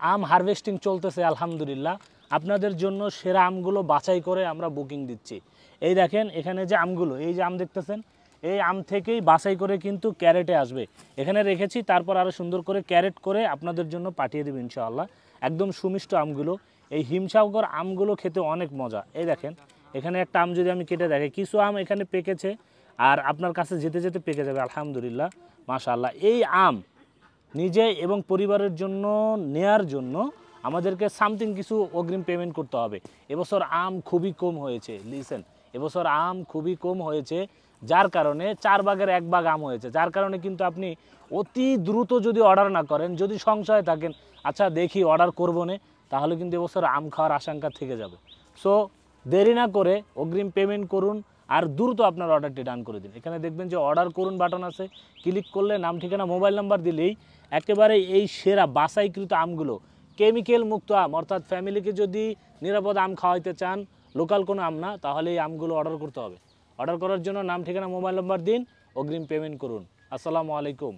আম harvesting চলতেছে আলহামদুলিল্লাহ। আপনাদের জন্য সেরা আমগুলো বাছাই করে আমরা বুকিং দিচ্ছি। এই দেখেন এখানে যে আমগুলো, এই যে আম দেখতেছেন, এই আম থেকেই বাছাই করে কিন্তু ক্যারেটে আসবে। এখানে রেখেছি, তারপর আরও সুন্দর করে ক্যারেট করে আপনাদের জন্য পাঠিয়ে দেব ইনশাআল্লাহ। একদম সুমিষ্ট আমগুলো। এই হিমসাগর আমগুলো খেতে অনেক মজা। এই দেখেন এখানে একটা আম যদি আমি কেটে দেখি, কিছু আম এখানে পেকেছে আর আপনার কাছে যেতে যেতে পেকে যাবে আলহামদুলিল্লাহ মাশাআল্লাহ। এই আম নিজে এবং পরিবারের জন্য নেয়ার জন্য আমাদেরকে সামথিং কিছু অগ্রিম পেমেন্ট করতে হবে। এবছর আম খুবই কম হয়েছে, লিসেন, এবছর আম খুবই কম হয়েছে, যার কারণে 4 ভাগের 1 ভাগ আম হয়েছে, যার কারণে কিন্তু আপনি অতি দ্রুত যদি অর্ডার না করেন, যদি সংশয়ে থাকেন আচ্ছা দেখি অর্ডার করবো না, তাহলে কিন্তু এবছর আম খাওয়ার আশঙ্কা থেকে যাবে। সো দেরি না করে অগ্রিম পেমেন্ট করুন আর দ্রুত আপনার অর্ডারটি ডান করে দিন। এখানে দেখবেন যে অর্ডার করুন বাটন আছে, ক্লিক করলে নাম ঠিকানা মোবাইল নাম্বার দিলেই একেবারে এই সেরা বাছাইকৃত আমগুলো, কেমিক্যাল মুক্ত আম, অর্থাৎ ফ্যামিলিকে যদি নিরাপদ আম খাওয়াইতে চান, লোকাল কোনো আম না, তাহলে এই আমগুলো অর্ডার করতে হবে। অর্ডার করার জন্য নাম ঠিকানা মোবাইল নাম্বার দিন, অগ্রিম পেমেন্ট করুন। আসসালামু আলাইকুম।